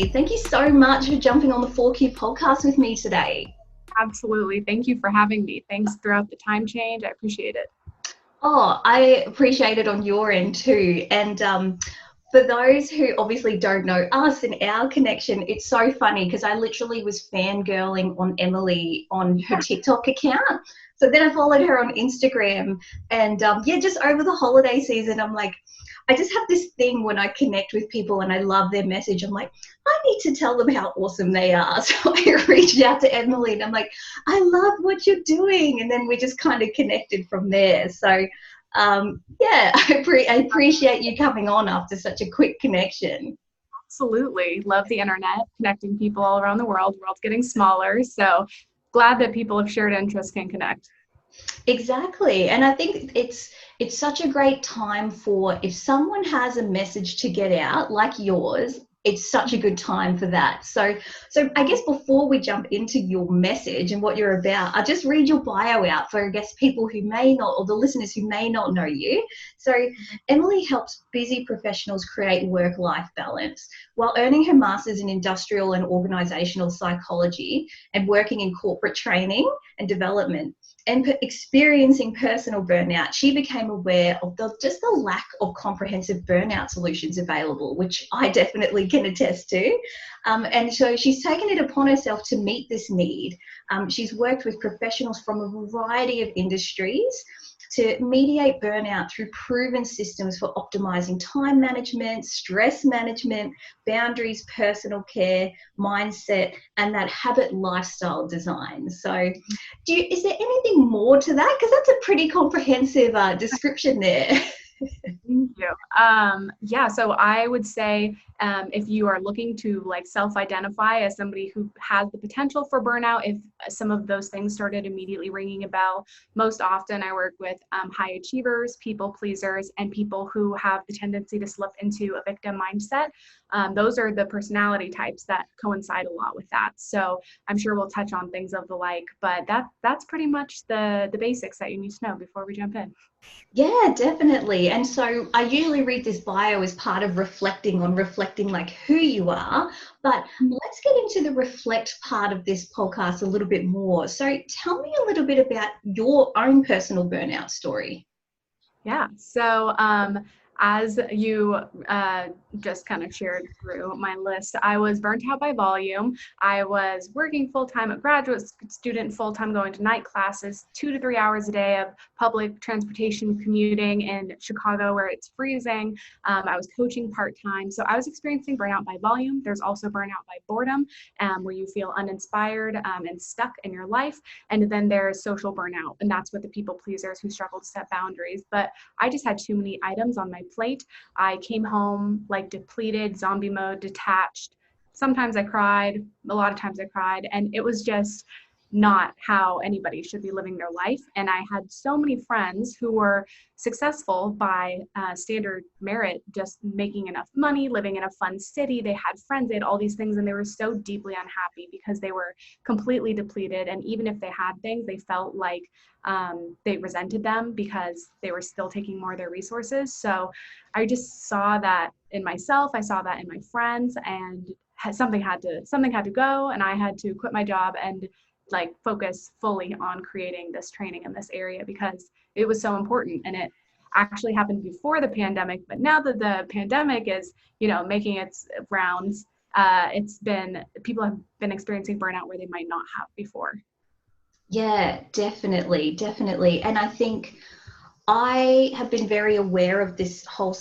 Emily, thank you so much for jumping on the 4Q podcast with me today. Absolutely. Thank you for having me. Thanks throughout the time change. I appreciate it. Oh, I appreciate it on your end too. And for those who obviously don't know us and our connection, it's so funny because I literally was fangirling on Emily on her TikTok account. So then I followed her on Instagram, and just over the holiday season, I'm like, I just have this thing when I connect with people and I love their message. I'm like, I need to tell them how awesome they are. So I reached out to Emily and I'm like, I love what you're doing. And then we just kind of connected from there. So I appreciate you coming on after such a quick connection. Absolutely. Love the internet, connecting people all around the world. The world's getting smaller. So glad that people of shared interests can connect. Exactly. And I think it's such a great time for, if someone has a message to get out like yours, it's such a good time for that. So I guess before we jump into your message and what you're about, I'll just read your bio out for, I guess, people who may not, or the listeners who may not know you. So Emily helps busy professionals create work-life balance while earning her master's in industrial and organizational psychology and working in corporate training and development. And experiencing personal burnout, she became aware of the lack of comprehensive burnout solutions available, which I definitely can attest to. And so she's taken it upon herself to meet this need. She's worked with professionals from a variety of industries to mediate burnout through proven systems for optimizing time management, stress management, boundaries, personal care, mindset, and that habit lifestyle design. So is there anything more to that? Because that's a pretty comprehensive description there. Thank you. So I would say if you are looking to self-identify as somebody who has the potential for burnout, if some of those things started immediately ringing a bell, most often I work with high achievers, people pleasers, and people who have the tendency to slip into a victim mindset. Those are the personality types that coincide a lot with that. So I'm sure we'll touch on things of the like, but that's pretty much the basics that you need to know before we jump in. Yeah, definitely. And so I usually read this bio as part of reflecting like who you are. But let's get into the reflect part of this podcast a little bit more. So tell me a little bit about your own personal burnout story. Yeah. So as you just kind of shared through my list, I was burnt out by volume. I was working full-time at graduate student, full-time going to night classes, 2 to 3 hours a day of public transportation commuting in Chicago where it's freezing. I was coaching part-time. So I was experiencing burnout by volume. There's also burnout by boredom, where you feel uninspired and stuck in your life. And then there's social burnout, and that's with the people pleasers who struggle to set boundaries. But I just had too many items on my plate. I came home depleted, zombie mode, detached. Sometimes I cried, a lot of times I cried, and it was just not how anybody should be living their life. And I had so many friends who were successful by standard merit, just making enough money, living in a fun city. They had friends, they had all these things, and they were so deeply unhappy because they were completely depleted. And even if they had things, they felt like they resented them because they were still taking more of their resources. So I just saw that in myself. I saw that in my friends, and something had to go, and I had to quit my job and focus fully on creating this training in this area because it was so important. And it actually happened before the pandemic, but now that the pandemic is, making its rounds, people have been experiencing burnout where they might not have before. Yeah, definitely. And I think I have been very aware of this whole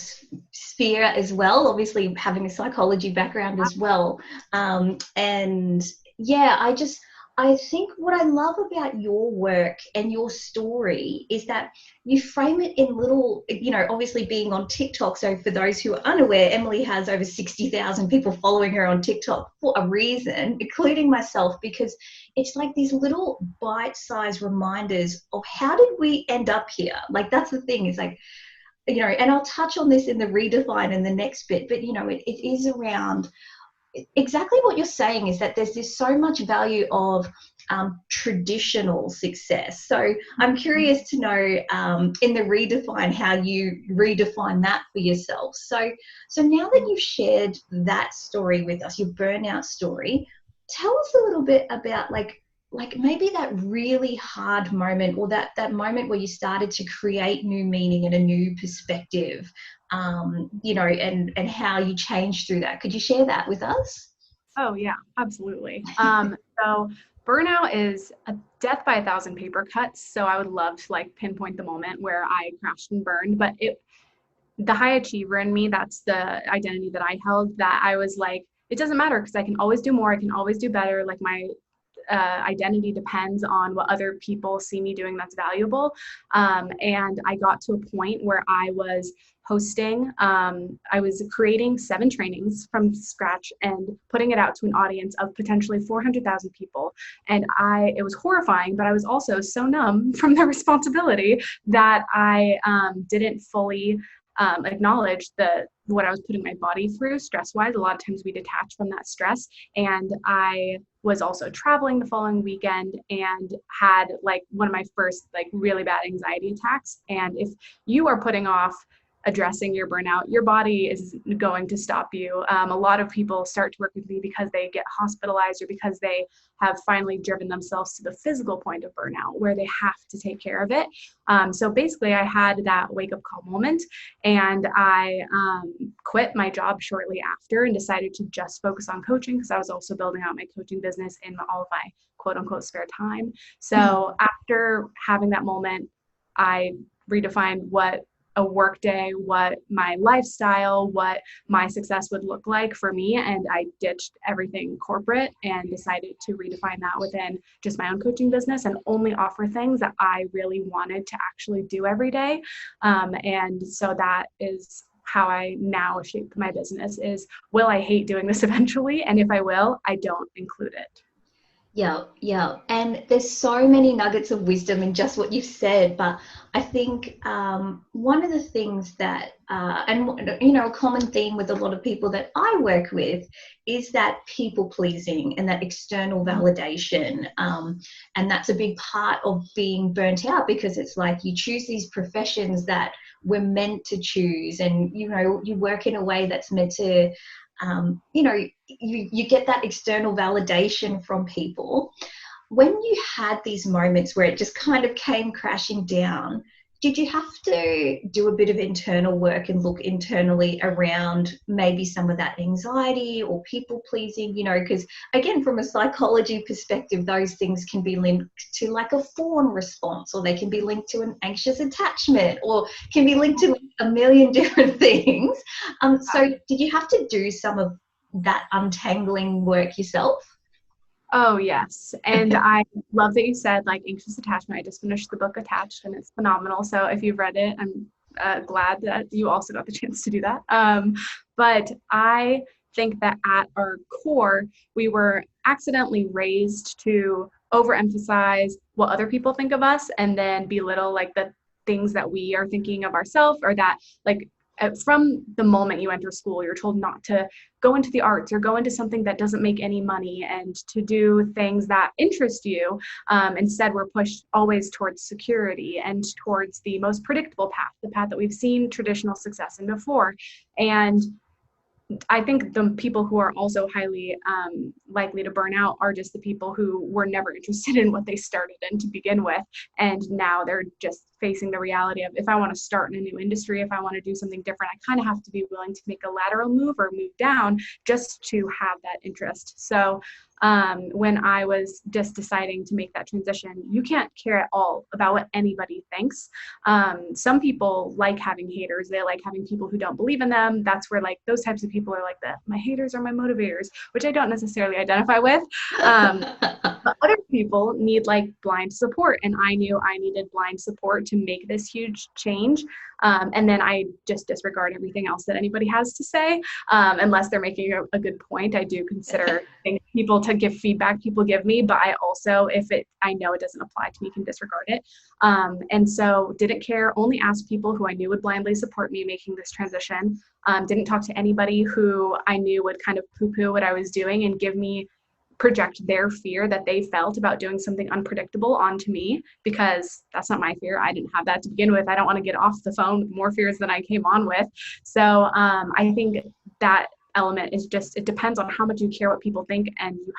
sphere as well, obviously having a psychology background as well. And yeah, I think what I love about your work and your story is that you frame it in little, obviously being on TikTok. So for those who are unaware, Emily has over 60,000 people following her on TikTok for a reason, including myself, because it's like these little bite-sized reminders of how did we end up here? That's the thing, is and I'll touch on this in the redesign in the next bit, but it is around exactly what you're saying is that there's this so much value of traditional success. So I'm curious to know in the redefine how you redefine that for yourself. So now that you've shared that story with us, your burnout story, tell us a little bit about like maybe that really hard moment, or that moment where you started to create new meaning and a new perspective, you know, and how you changed through that. Could you share that with us? Oh yeah, absolutely. So burnout is a death by a thousand paper cuts. So I would love to like pinpoint the moment where I crashed and burned, but the high achiever in me, that's the identity that I held, that I was like, it doesn't matter because I can always do more. I can always do better. Like my identity depends on what other people see me doing that's valuable. And I got to a point where I was hosting, I was creating 7 trainings from scratch and putting it out to an audience of potentially 400,000 people. And it was horrifying, but I was also so numb from the responsibility that I didn't fully acknowledge what I was putting my body through stress-wise. A lot of times we detach from that stress. And I was also traveling the following weekend and had like one of my first like really bad anxiety attacks. And if you are putting off addressing your burnout, your body is going to stop you. A lot of people start to work with me because they get hospitalized or because they have finally driven themselves to the physical point of burnout where they have to take care of it. So basically I had that wake up call moment, and I quit my job shortly after and decided to just focus on coaching because I was also building out my coaching business in all of my quote unquote spare time. So after having that moment, I redefined what a work day, what my lifestyle, what my success would look like for me. And I ditched everything corporate and decided to redefine that within just my own coaching business and only offer things that I really wanted to actually do every day. And so that is how I now shape my business is, will I hate doing this eventually? And if I will, I don't include it. Yeah, yeah. And there's so many nuggets of wisdom in just what you've said. But I think one of the things that, and you know, a common theme with a lot of people that I work with is that people pleasing and that external validation. And that's a big part of being burnt out, because it's like you choose these professions that we're meant to choose, and you know, you work in a way that's meant to you know, you get that external validation from people. When you had these moments where it just kind of came crashing down, did you have to do a bit of internal work and look internally around maybe some of that anxiety or people pleasing, you know, because again, from a psychology perspective, those things can be linked to like a fawn response, or they can be linked to an anxious attachment, or can be linked to a million different things. So did you have to do some of that untangling work yourself? Oh, yes. And I love that you said like anxious attachment. I just finished the book Attached and it's phenomenal. So if you've read it, I'm glad that you also got the chance to do that. But I think that at our core, we were accidentally raised to overemphasize what other people think of us and then belittle like the things that we are thinking of ourselves, or that like from the moment you enter school, you're told not to go into the arts or go into something that doesn't make any money and to do things that interest you. Instead, we're pushed always towards security and towards the most predictable path, the path that we've seen traditional success in before. And I think the people who are also highly likely to burn out are just the people who were never interested in what they started in to begin with. And now they're just facing the reality of, if I want to start in a new industry, if I want to do something different, I kind of have to be willing to make a lateral move or move down just to have that interest. So when I was just deciding to make that transition, you can't care at all about what anybody thinks. Some people like having haters. They like having people who don't believe in them. That's where like those types of people are like that. My haters are my motivators, which I don't necessarily identify with. But other people need like blind support. And I knew I needed blind support to make this huge change. And then I just disregard everything else that anybody has to say, unless they're making a good point. I do consider people to give feedback people give me, but I also, I know it doesn't apply to me, can disregard it. And so didn't care, only asked people who I knew would blindly support me making this transition. Didn't talk to anybody who I knew would kind of poo-poo what I was doing and project their fear that they felt about doing something unpredictable onto me, because that's not my fear. I didn't have that to begin with. I don't want to get off the phone with more fears than I came on with. So I think that element is just, it depends on how much you care what people think, and you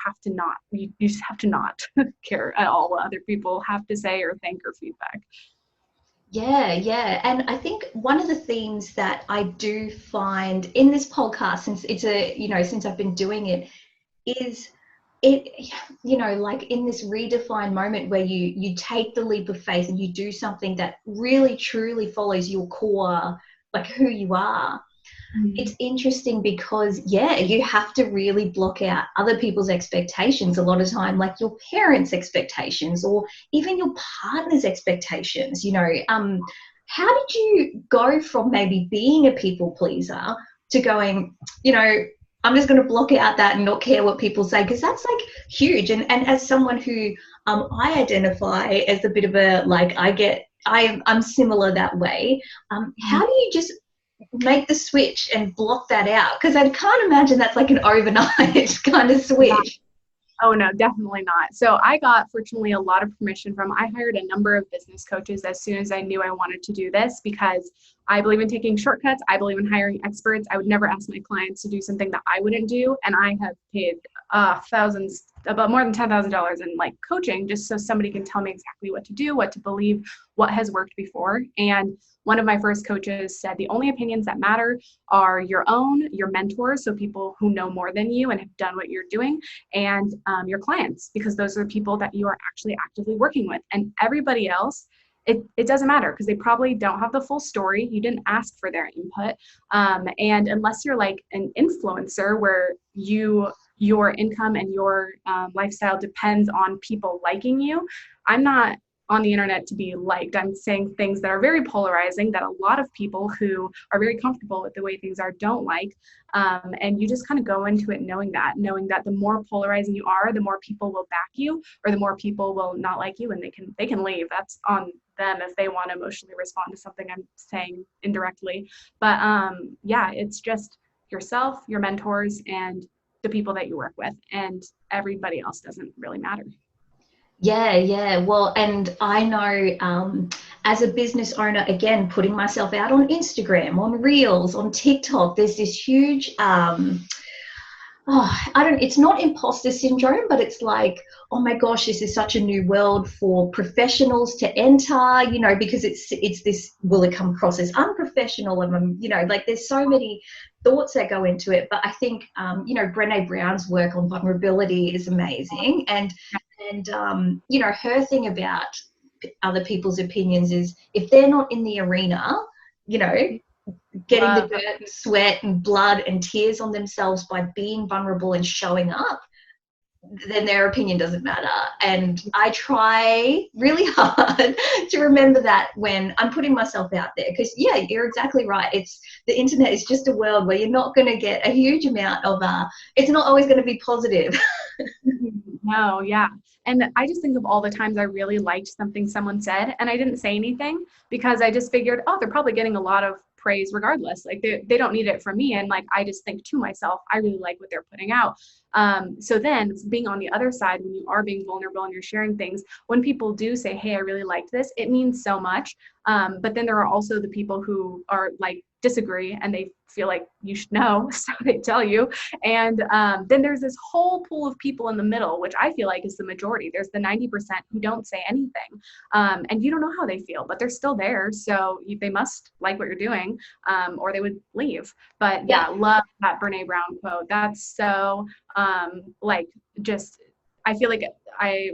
just have to not care at all what other people have to say or think or feedback. Yeah. And I think one of the themes that I do find in this podcast, since I've been doing it, is it, like in this redefined moment where you take the leap of faith and you do something that really truly follows your core, like who you are. It's interesting because, you have to really block out other people's expectations a lot of time, like your parents' expectations or even your partner's expectations. How did you go from maybe being a people pleaser to going, I'm just going to block out that and not care what people say? Because that's like huge. And as someone who I identify as a bit of a, like, I'm similar that way. How do you just make the switch and block that out? Because I can't imagine that's like an overnight kind of switch. Oh, no, definitely not. So I got, fortunately, a lot of permission I hired a number of business coaches as soon as I knew I wanted to do this, because I believe in taking shortcuts. I believe in hiring experts. I would never ask my clients to do something that I wouldn't do. And I have paid thousands, about more than $10,000 in like coaching, just so somebody can tell me exactly what to do, what to believe, what has worked before. And one of my first coaches said, the only opinions that matter are your own, your mentors, so people who know more than you and have done what you're doing, and your clients, because those are the people that you are actually actively working with. And everybody else, it doesn't matter, because they probably don't have the full story. You didn't ask for their input. And unless you're like an influencer where your income and your lifestyle depends on people liking you, I'm not on the internet to be liked. I'm saying things that are very polarizing, that a lot of people who are very comfortable with the way things are don't like. And you just kind of go into it knowing that the more polarizing you are, the more people will back you, or the more people will not like you, and they can leave. That's on them if they want to emotionally respond to something I'm saying indirectly. But it's just yourself, your mentors, and the people that you work with, and everybody else doesn't really matter. Yeah. Well, and I know as a business owner, again, putting myself out on Instagram, on Reels, on TikTok, there's this huge, it's not imposter syndrome, but it's like, oh my gosh, this is such a new world for professionals to enter, because it's this, will it come across as unprofessional? And, like there's so many thoughts that go into it. But I think, Brené Brown's work on vulnerability is amazing. And her thing about other people's opinions is, if they're not in the arena, getting the dirt and sweat and blood and tears on themselves by being vulnerable and showing up, then their opinion doesn't matter. And I try really hard to remember that when I'm putting myself out there, because you're exactly right. The internet is just a world where you're not going to get a huge amount of it's not always going to be positive. No, yeah. And I just think of all the times I really liked something someone said and I didn't say anything, because I just figured, oh, they're probably getting a lot of praise regardless. Like they don't need it from me. And like, I just think to myself, I really like what they're putting out. So then being on the other side, when you are being vulnerable and you're sharing things, when people do say, hey, I really liked this, it means so much. But then there are also the people who are like disagree and they feel like you should know, so they tell you. And then there's this whole pool of people in the middle, which I feel like is the majority. There's the 90% who don't say anything. And you don't know how they feel, but they're still there. So they must like what you're doing, or they would leave. But yeah, love that Brene Brown quote. That's so I feel like I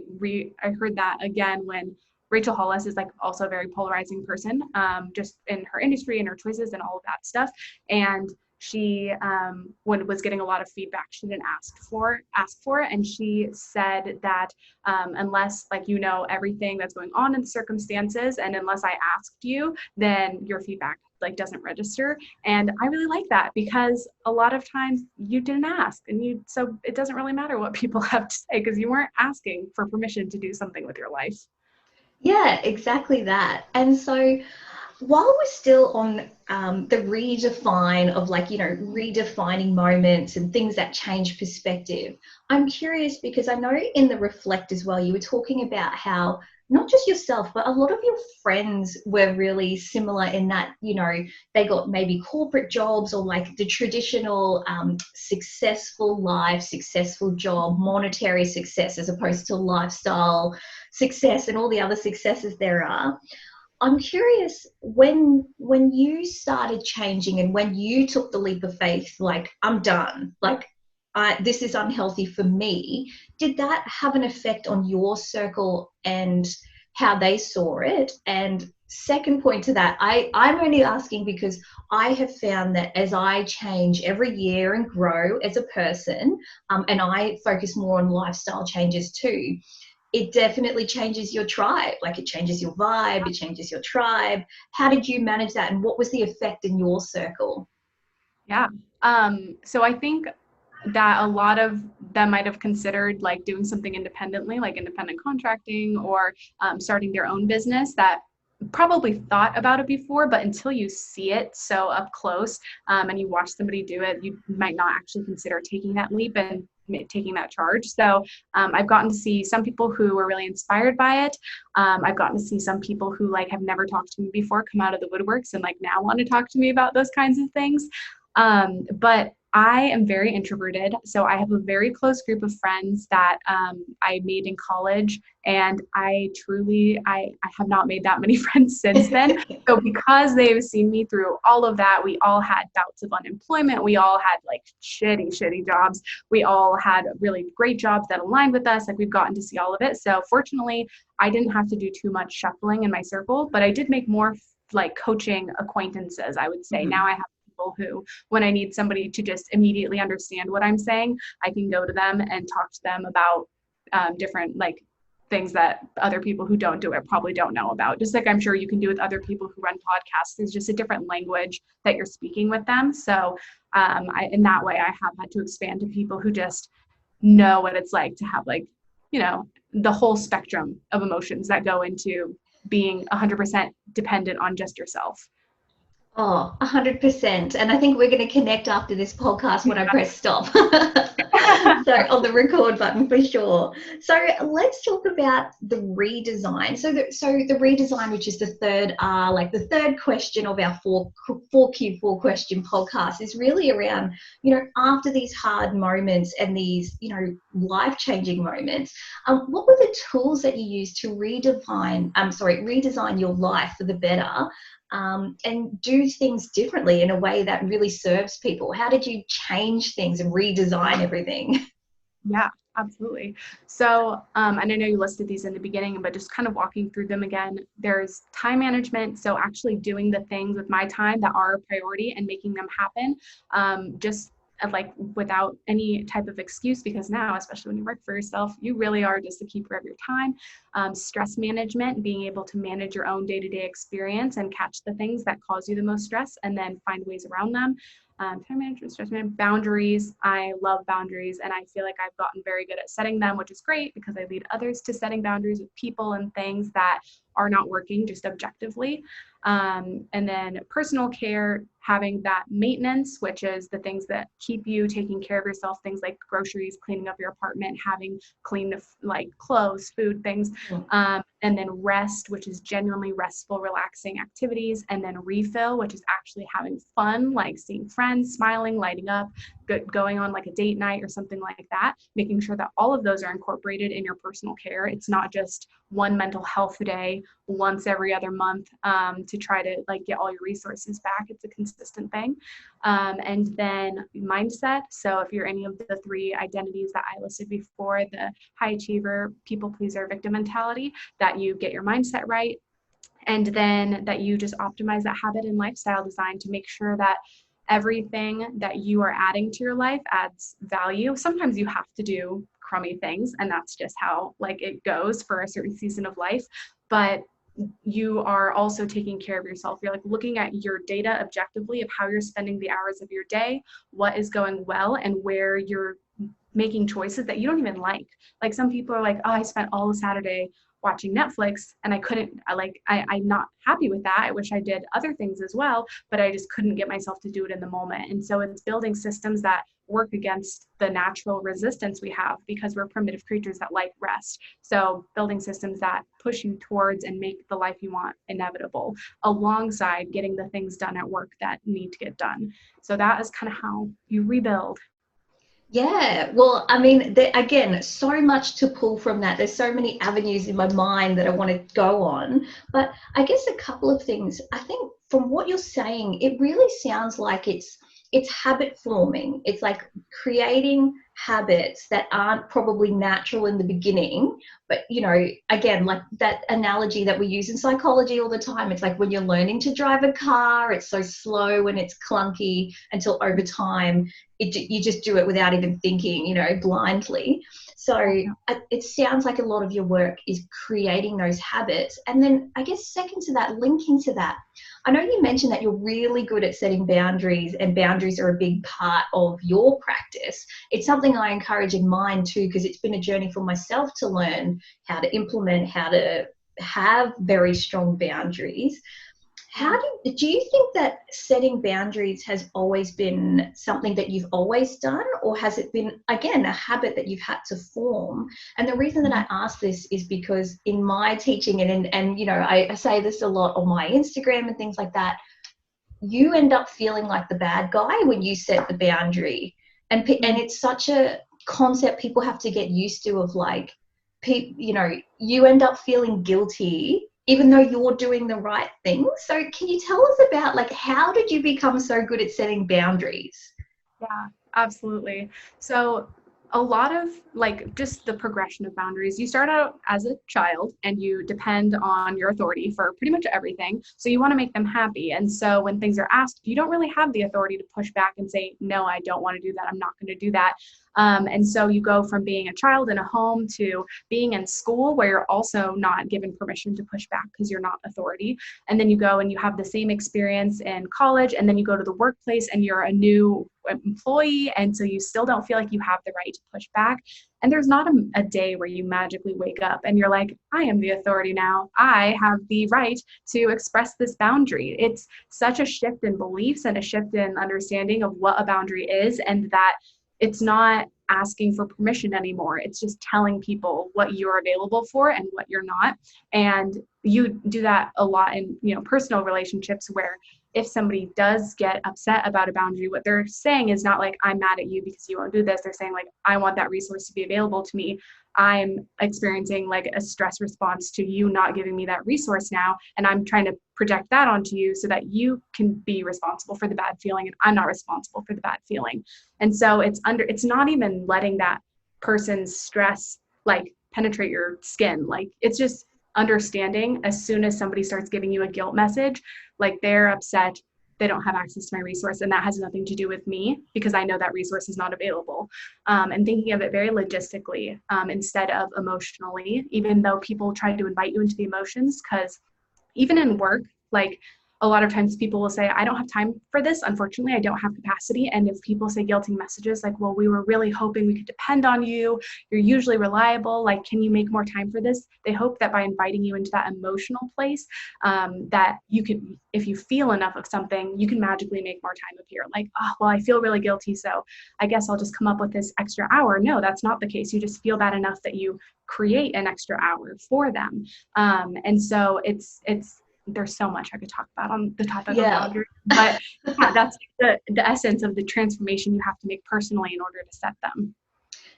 heard that again when Rachel Hollis is like also a very polarizing person, just in her industry and her choices and all of that stuff. And she when was getting a lot of feedback, she didn't ask for it, and she said that unless like you know everything that's going on in the circumstances, and unless I asked you, then your feedback like doesn't register. And I really like that, because a lot of times you didn't ask, and so it doesn't really matter what people have to say, because you weren't asking for permission to do something with your life. Yeah, exactly that. And so while we're still on the redefine of like, redefining moments and things that change perspective, I'm curious because I know in the reflect as well, you were talking about how not just yourself, but a lot of your friends were really similar in that, they got maybe corporate jobs or like the traditional successful life, successful job, monetary success as opposed to lifestyle success and all the other successes there are. I'm curious, when you started changing and when you took the leap of faith, like I'm done, like this is unhealthy for me, did that have an effect on your circle and how they saw it? And second point to that, I'm only asking because I have found that as I change every year and grow as a person, and I focus more on lifestyle changes too, it definitely changes your tribe. Like it changes your vibe, it changes your tribe. How did you manage that? And what was the effect in your circle? Yeah. So I think that a lot of them might have considered like doing something independently, like independent contracting, or starting their own business, that probably thought about it before, but until you see it so up close, and you watch somebody do it, you might not actually consider taking that leap and taking that charge. So I've gotten to see some people who were really inspired by it. I've gotten to see some people who like have never talked to me before come out of the woodworks and like now want to talk to me about those kinds of things. But I am very introverted, so I have a very close group of friends that I made in college, and I have not made that many friends since then. So because they've seen me through all of that, we all had bouts of unemployment, we all had like shitty jobs, we all had really great jobs that aligned with us, like we've gotten to see all of it. So fortunately, I didn't have to do too much shuffling in my circle, but I did make more like coaching acquaintances, I would say. Mm-hmm. Now I have people who, when I need somebody to just immediately understand what I'm saying, I can go to them and talk to them about different like things that other people who don't do it probably don't know about. Just like I'm sure you can do with other people who run podcasts. There's just a different language that you're speaking with them. So in that way, I have had to expand to people who just know what it's like to have like, the whole spectrum of emotions that go into being 100% dependent on just yourself. Oh, 100%. And I think we're going to connect after this podcast when I press stop. So on the record button for sure. So let's talk about the redesign. So the redesign, which is the third R, like the third question of our 4Q4 question podcast, is really around, after these hard moments and these, life-changing moments, what were the tools that you used to redesign your life for the better? And do things differently in a way that really serves people? How did you change things and redesign everything? Yeah, absolutely. So, and I know you listed these in the beginning, but just kind of walking through them again, there's time management. So actually doing the things with my time that are a priority and making them happen. Just like without any type of excuse, because now, especially when you work for yourself, you really are just the keeper of your time. Stress management, being able to manage your own day-to-day experience and catch the things that cause you the most stress and then find ways around them. Time management, stress management, boundaries. I love boundaries, and I feel like I've gotten very good at setting them, which is great because I lead others to setting boundaries with people and things that are not working just objectively. And then personal care, having that maintenance, which is the things that keep you taking care of yourself, things like groceries, cleaning up your apartment, having clean like clothes, food, things. And then rest, which is genuinely restful, relaxing activities. And then refill, which is actually having fun, like seeing friends, smiling, lighting up, going on like a date night or something like that, making sure that all of those are incorporated in your personal care. It's not just one mental health day once every other month to try to like get all your resources back. It's a consistent thing. And then mindset. So if you're any of the three identities that I listed before, the high achiever, people pleaser, victim mentality, that you get your mindset right. And then that you just optimize that habit and lifestyle design to make sure that everything that you are adding to your life adds value. Sometimes you have to do crummy things, and that's just how like it goes for a certain season of life. But you are also taking care of yourself. You're like looking at your data objectively of how you're spending the hours of your day, what is going well, and where you're making choices that you don't even like. Like some people are like, oh, I spent all the Saturday watching Netflix and I couldn't, I'm not happy with that. I wish I did other things as well, but I just couldn't get myself to do it in the moment. And so it's building systems that work against the natural resistance we have because we're primitive creatures that like rest. So building systems that push you towards and make the life you want inevitable, alongside getting the things done at work that need to get done. So that is kind of how you rebuild. Yeah, well, I mean, again, so much to pull from that. There's so many avenues in my mind that I want to go on. But I guess a couple of things. I think from what you're saying, it really sounds like it's habit forming. It's like creating habits that aren't probably natural in the beginning, but again, like that analogy that we use in psychology all the time, it's like when you're learning to drive a car, it's so slow and it's clunky until over time you just do it without even thinking, blindly. So it sounds like a lot of your work is creating those habits. And then I guess second to that, linking to that, I know you mentioned that you're really good at setting boundaries, and boundaries are a big part of your practice. It's something I encourage in mine too, because it's been a journey for myself to learn how to implement, how to have very strong boundaries. Do you think that setting boundaries has always been something that you've always done, or has it been, again, a habit that you've had to form? And the reason that I ask this is because in my teaching, and I say this a lot on my Instagram and things like that, you end up feeling like the bad guy when you set the boundary. And it's such a concept people have to get used to, of like, you end up feeling guilty even though you're doing the right thing. So can you tell us about, like, how did you become so good at setting boundaries? Yeah, absolutely. So a lot of like just the progression of boundaries, you start out as a child and you depend on your authority for pretty much everything. So you want to make them happy. And so when things are asked, you don't really have the authority to push back and say, no, I don't want to do that. I'm not going to do that. And so you go from being a child in a home to being in school where you're also not given permission to push back because you're not authority. And then you go and you have the same experience in college, and then you go to the workplace and you're a new employee. And so you still don't feel like you have the right to push back. And there's not a day where you magically wake up and you're like, I am the authority now. I have the right to express this boundary. It's such a shift in beliefs and a shift in understanding of what a boundary is, and that it's not asking for permission anymore. It's just telling people what you're available for and what you're not. And you do that a lot in, personal relationships, where if somebody does get upset about a boundary, what they're saying is not like, I'm mad at you because you won't do this. They're saying like, I want that resource to be available to me. I'm experiencing like a stress response to you not giving me that resource now. And I'm trying to project that onto you so that you can be responsible for the bad feeling, and I'm not responsible for the bad feeling. And so it's not even letting that person's stress like penetrate your skin. Like it's just understanding as soon as somebody starts giving you a guilt message, like they're upset, they don't have access to my resource, and that has nothing to do with me because I know that resource is not available. And thinking of it very logistically instead of emotionally, even though people try to invite you into the emotions, because even in work, like a lot of times people will say, I don't have time for this. Unfortunately, I don't have capacity. And if people say guilting messages like, well, we were really hoping we could depend on you. You're usually reliable. Like, can you make more time for this? They hope that by inviting you into that emotional place, that you can, if you feel enough of something, you can magically make more time appear. Like, oh, well, I feel really guilty, so I guess I'll just come up with this extra hour. No, that's not the case. You just feel bad enough that you create an extra hour for them. And so there's so much I could talk about on the topic of boundaries, but that's the essence of the transformation you have to make personally in order to set them.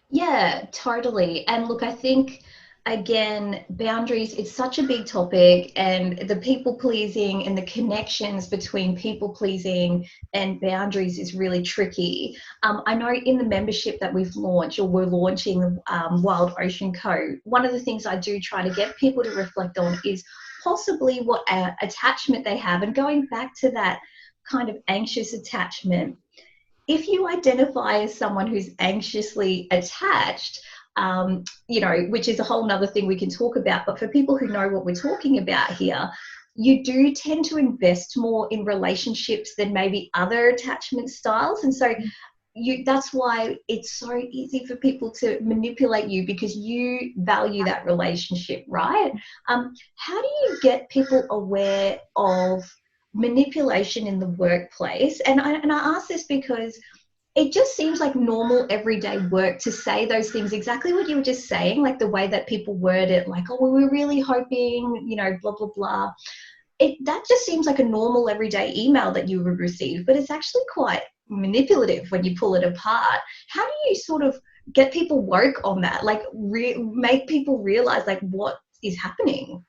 Yeah, totally. And look, I think, again, boundaries, it's such a big topic, and the people pleasing and the connections between people pleasing and boundaries is really tricky. I know in the membership that we've launched, or we're launching, Wild Ocean Co., one of the things I do try to get people to reflect on is possibly what attachment they have, and going back to that kind of anxious attachment, if you identify as someone who's anxiously attached, you know, which is a whole nother thing we can talk about, but for people who know what we're talking about here, you do tend to invest more in relationships than maybe other attachment styles. And so that's why it's so easy for people to manipulate you, because you value that relationship, right? How do you get people aware of manipulation in the workplace? And I ask this because it just seems like normal everyday work to say those things, exactly what you were just saying, like the way that people word it, like, oh, we were really hoping, you know, blah, blah, blah. That just seems like a normal everyday email that you would receive, but it's actually quite manipulative when you pull it apart. How do you sort of get people woke on that, like make people realize like what is happening?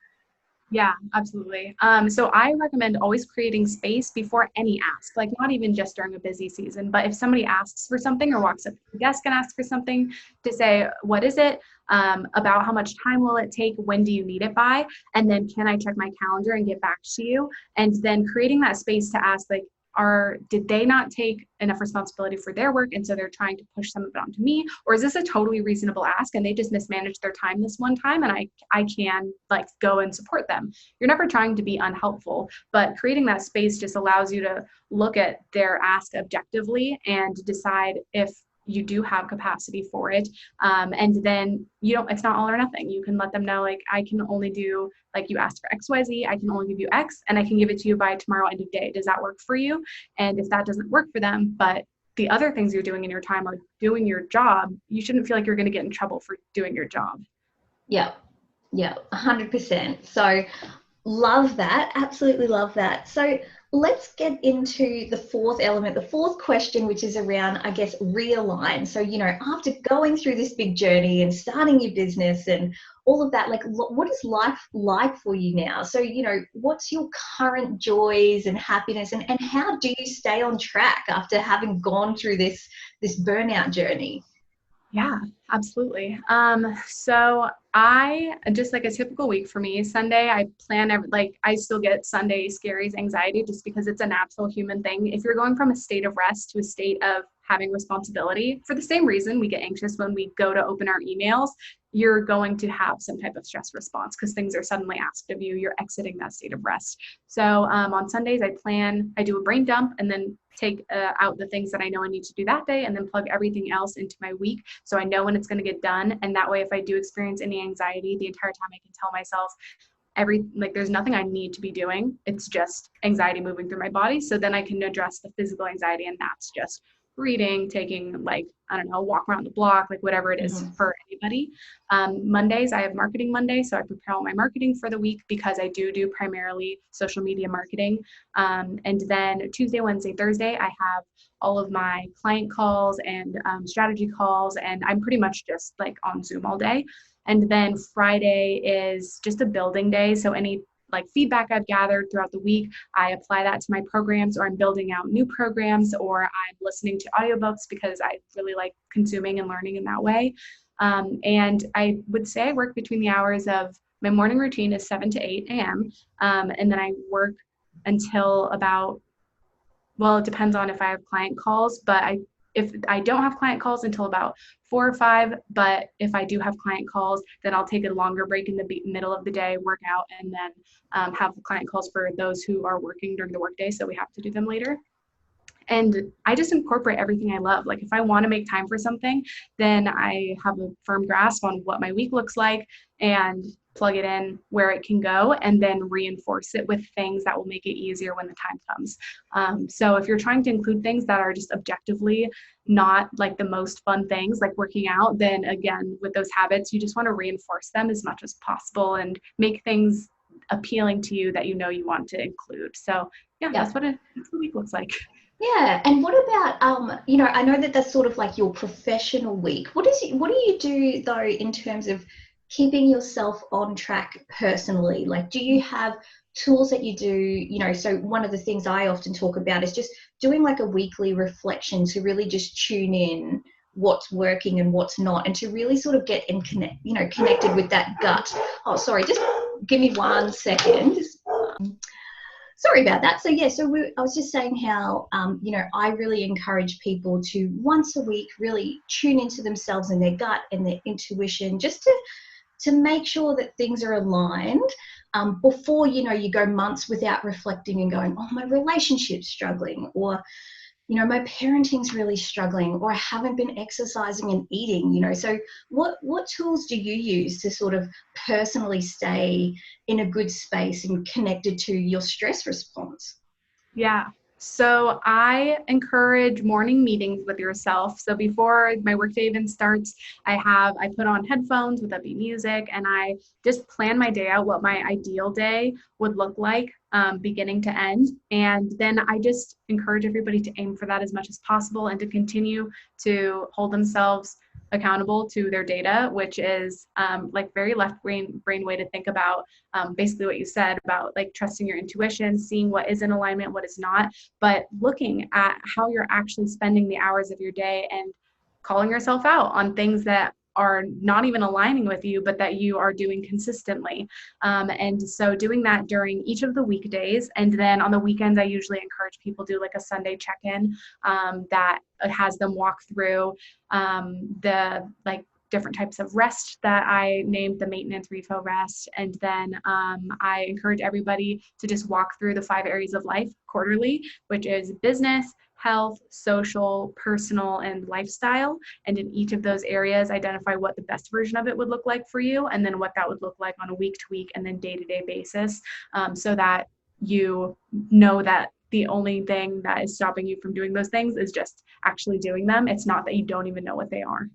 Yeah, absolutely. So I recommend always creating space before any ask, like not even just during a busy season, but if somebody asks for something or walks up to the desk and asks for something, to say, what is it? About how much time will it take? When do you need it by? And then can I check my calendar and get back to you? And then creating that space to ask, like, did they not take enough responsibility for their work and so they're trying to push some of it onto me? Or is this a totally reasonable ask and they just mismanaged their time this one time and I can like go and support them? You're never trying to be unhelpful, but creating that space just allows you to look at their ask objectively and decide if you do have capacity for it. And then it's not all or nothing. You can let them know, like, I can only do, like, you asked for XYZ, I can only give you X, and I can give it to you by tomorrow end of day. Does that work for you? And if that doesn't work for them, but the other things you're doing in your time are doing your job, you shouldn't feel like you're going to get in trouble for doing your job. Yeah, 100%. So love that. Absolutely love that. So let's get into the fourth element, the fourth question, which is around, I guess, realign. So, after going through this big journey and starting your business and all of that, like, what is life like for you now? So, what's your current joys and happiness, and how do you stay on track after having gone through this burnout journey? Yeah, absolutely. So I just, like, a typical week for me, Sunday, I plan I still get Sunday scaries anxiety just because it's a natural human thing. If you're going from a state of rest to a state of having responsibility, for the same reason we get anxious when we go to open our emails, you're going to have some type of stress response because things are suddenly asked of you. You're exiting that state of rest. So on Sundays, I do a brain dump and then take out the things that I know I need to do that day and then plug everything else into my week. So I know when it's going to get done. And that way, if I do experience any anxiety the entire time, I can tell myself there's nothing I need to be doing. It's just anxiety moving through my body. So then I can address the physical anxiety, and that's just reading, taking, a walk around the block, whatever it is for anybody. Mondays, I have marketing Monday. So I prepare all my marketing for the week because I do primarily social media marketing. And then Tuesday, Wednesday, Thursday, I have all of my client calls and strategy calls. And I'm pretty much just on Zoom all day. And then Friday is just a building day. So any feedback I've gathered throughout the week, I apply that to my programs, or I'm building out new programs, or I'm listening to audiobooks because I really like consuming and learning in that way. And I would say I work between the hours of, my morning routine is 7 to 8 a.m. And then I work until about, it depends on if I have client calls, but if I don't have client calls until about 4 or 5, but if I do have client calls, then I'll take a longer break in the middle of the day, work out, and then have client calls for those who are working during the workday, so we have to do them later. And I just incorporate everything I love. If I want to make time for something, then I have a firm grasp on what my week looks like and plug it in where it can go, and then reinforce it with things that will make it easier when the time comes. So if you're trying to include things that are just objectively not the most fun things, like working out, then again, with those habits, you just want to reinforce them as much as possible and make things appealing to you that you want to include. So that's what the week looks like. Yeah, and what about I know that that's sort of like your professional week. What do you do though in terms of keeping yourself on track personally? Do you have tools that you do, so one of the things I often talk about is just doing a weekly reflection to really just tune in what's working and what's not, and to really sort of get connected with that gut. Oh, sorry, just give me 1 second. Sorry about that. So yeah, I was just saying how, I really encourage people to once a week really tune into themselves and their gut and their intuition, just to make sure that things are aligned, before, you go months without reflecting and going, oh, my relationship's struggling, or, my parenting's really struggling, or I haven't been exercising and eating. So what tools do you use to sort of personally stay in a good space and connected to your stress response? Yeah. So I encourage morning meetings with yourself. So before my workday even starts, I put on headphones with upbeat music, and I just plan my day out, what my ideal day would look like, beginning to end. And then I just encourage everybody to aim for that as much as possible and to continue to hold themselves accountable to their data, which is like very left brain way to think about basically what you said about like trusting your intuition, seeing what is in alignment, what is not, but looking at how you're actually spending the hours of your day and calling yourself out on things that are not even aligning with you, but that you are doing consistently. And so doing that during each of the weekdays. And then on the weekends, I usually encourage people to do like a Sunday check-in that has them walk through the like different types of rest that I named the maintenance, refill, rest. And then I encourage everybody to just walk through the 5 areas of life quarterly, which is business, health, social, personal, and lifestyle. And in each of those areas, identify what the best version of it would look like for you, and then what that would look like on a week to week and then day to day basis, so that you know that the only thing that is stopping you from doing those things is just actually doing them. It's not that you don't even know what they are.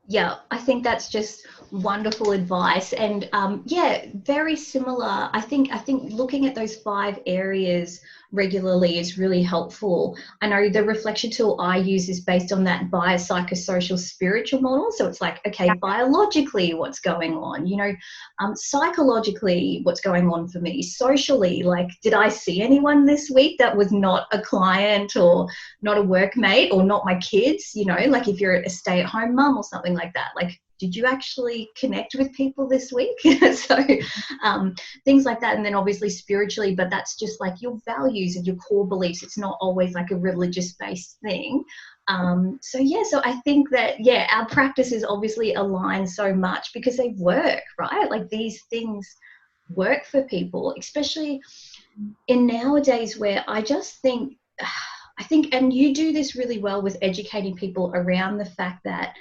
Yeah, I think that's just wonderful advice, and yeah, very similar. I think looking at those 5 areas regularly is really helpful. I know the reflection tool I use is based on that biopsychosocial spiritual model. So it's like, okay, biologically, what's going on? Psychologically, what's going on for me? Socially, like, did I see anyone this week that was not a client or not a workmate or not my kids? Like if you're a stay-at-home mum or something like that, like, did you actually connect with people this week? So things like that. And then obviously spiritually, but that's just like your values and your core beliefs. It's not always like a religious based thing. So I think that, yeah, our practices obviously align so much because they work, right? Like these things work for people, especially in nowadays where I think, and you do this really well with educating people around the fact that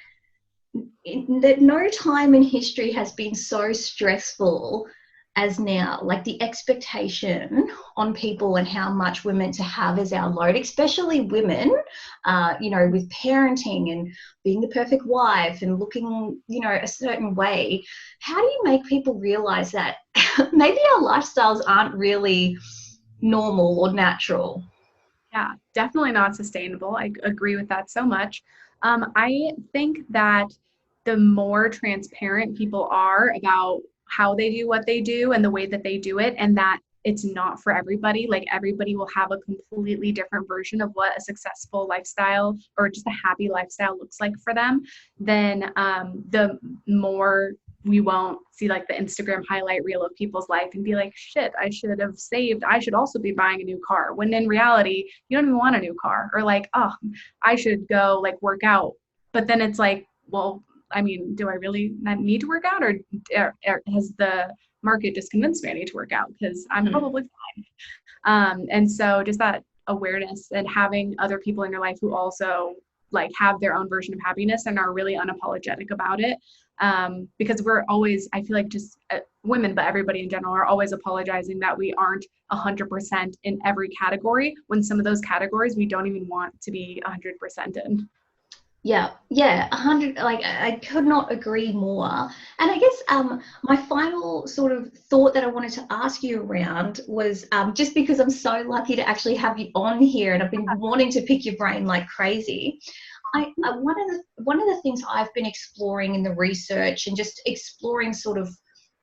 no time in history has been so stressful as now. Like the expectation on people and how much we're meant to have as our load, especially women, with parenting and being the perfect wife and looking, a certain way. How do you make people realize that maybe our lifestyles aren't really normal or natural? Yeah, definitely not sustainable. I agree with that so much. I think that the more transparent people are about how they do what they do and the way that they do it, and that it's not for everybody, like everybody will have a completely different version of what a successful lifestyle or just a happy lifestyle looks like for them, then the more we won't see like the Instagram highlight reel of people's life and be like, shit, I should have saved. I should also be buying a new car. When in reality, you don't even want a new car. Or like, oh, I should go like work out. But then it's like, well, I mean, do I really not need to work out, or has the market just convinced me I need to work out because I'm probably fine? And so just that awareness and having other people in your life who also like have their own version of happiness and are really unapologetic about it. Because we're always, I feel like just women, but everybody in general are always apologizing that we aren't 100% in every category, when some of those categories we don't even want to be 100% in. Yeah, 100. Like I could not agree more. And I guess my final sort of thought that I wanted to ask you around was, just because I'm so lucky to actually have you on here, and I've been wanting to pick your brain like crazy. One of the things I've been exploring in the research and just exploring sort of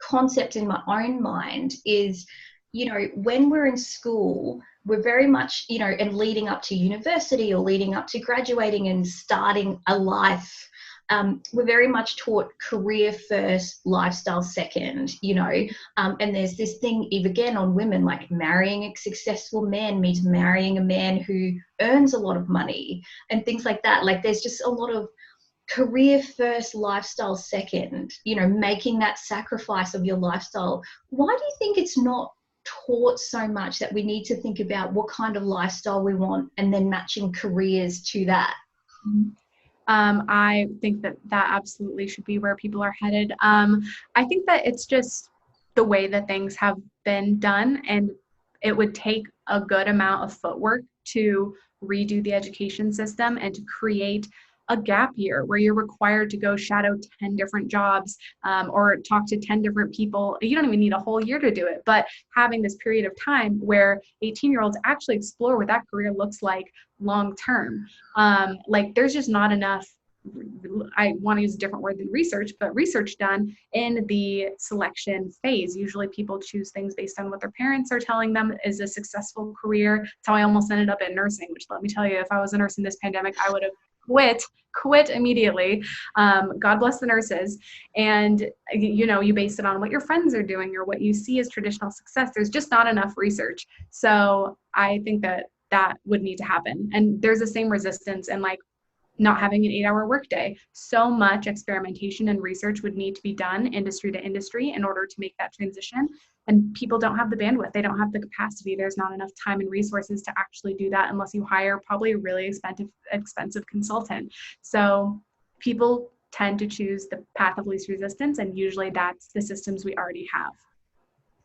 concepts in my own mind is, when we're in school, we're very much, and leading up to university or leading up to graduating and starting a life, we're very much taught career first, lifestyle second, you know, and there's this thing, again, on women, like marrying a successful man means marrying a man who earns a lot of money and things like that. Like there's just a lot of career first, lifestyle second, you know, making that sacrifice of your lifestyle. Why do you think it's not taught so much that we need to think about what kind of lifestyle we want and then matching careers to that? I think that absolutely should be where people are headed. I think that it's just the way that things have been done, and it would take a good amount of footwork to redo the education system and to create a gap year where you're required to go shadow 10 different jobs, or talk to 10 different people. You don't even need a whole year to do it, but having this period of time where 18-year-olds actually explore what that career looks like long term. Like there's just not enough, I want to use a different word than research, but research done in the selection phase. Usually people choose things based on what their parents are telling them is a successful career. That's how I almost ended up in nursing, which, let me tell you, if I was a nurse in this pandemic, I would have quit immediately. God bless the nurses. And you know, you base it on what your friends are doing or what you see as traditional success. There's just not enough research. So I think that would need to happen. And there's the same resistance and like not having an 8-hour workday. So much experimentation and research would need to be done industry to industry in order to make that transition. And people don't have the bandwidth. They don't have the capacity. There's not enough time and resources to actually do that unless you hire probably a really expensive consultant. So people tend to choose the path of least resistance, and usually that's the systems we already have.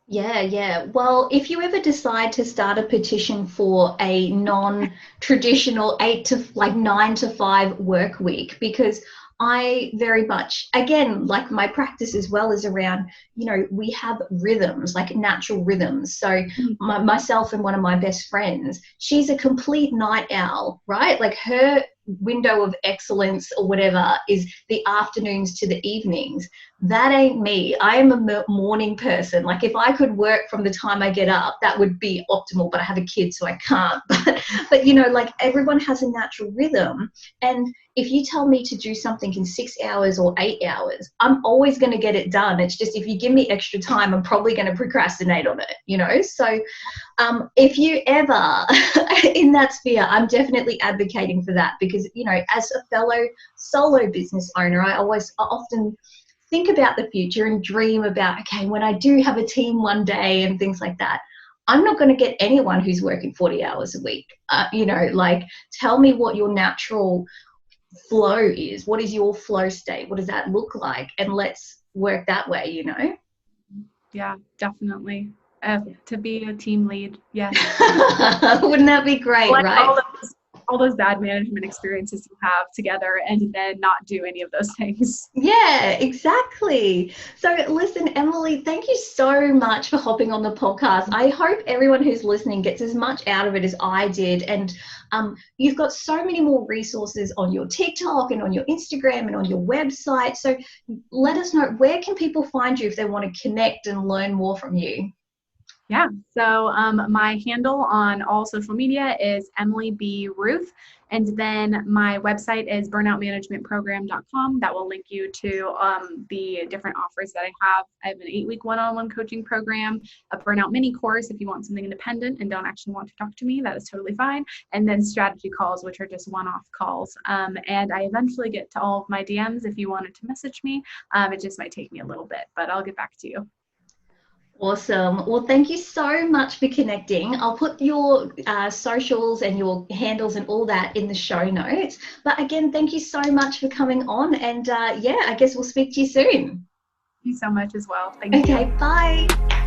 Yeah. Well, if you ever decide to start a petition for a non-traditional 9 to 5 work week, because I very much, again, like my practice as well is around, you know, we have rhythms, like natural rhythms. So myself and one of my best friends, she's a complete night owl, right? Like her window of excellence or whatever is the afternoons to the evenings. That ain't me. I am a morning person. Like if I could work from the time I get up, that would be optimal, but I have a kid, so I can't. But you know, like everyone has a natural rhythm. And if you tell me to do something in 6 hours or 8 hours, I'm always going to get it done. It's just, if you give me extra time, I'm probably going to procrastinate on it, you know? So if you ever in that sphere, I'm definitely advocating for that, because, you know, as a fellow solo business owner, I often think about the future and dream about, okay, when I do have a team one day and things like that, I'm not going to get anyone who's working 40 hours a week. You know, like, tell me what your natural flow is. What is your flow state? What does that look like? And let's work that way, you know? Yeah, definitely. To be a team lead, yes. Wouldn't that be great, like right? all those bad management experiences you have together and then not do any of those things. Yeah, exactly. So listen, Emily, thank you so much for hopping on the podcast. I hope everyone who's listening gets as much out of it as I did. And you've got so many more resources on your TikTok and on your Instagram and on your website. So let us know, where can people find you if they want to connect and learn more from you? Yeah, so my handle on all social media is Emily B Ruth, and then my website is burnoutmanagementprogram.com. That will link you to the different offers that I have. I have an 8-week one-on-one coaching program, a burnout mini course if you want something independent and don't actually want to talk to me, that is totally fine, and then strategy calls, which are just one-off calls. And I eventually get to all of my DMs if you wanted to message me. It just might take me a little bit, but I'll get back to you. Awesome. Well, thank you so much for connecting. I'll put your socials and your handles and all that in the show notes. But again, thank you so much for coming on. And yeah, I guess we'll speak to you soon. Thank you so much as well. Thank you. Okay, bye.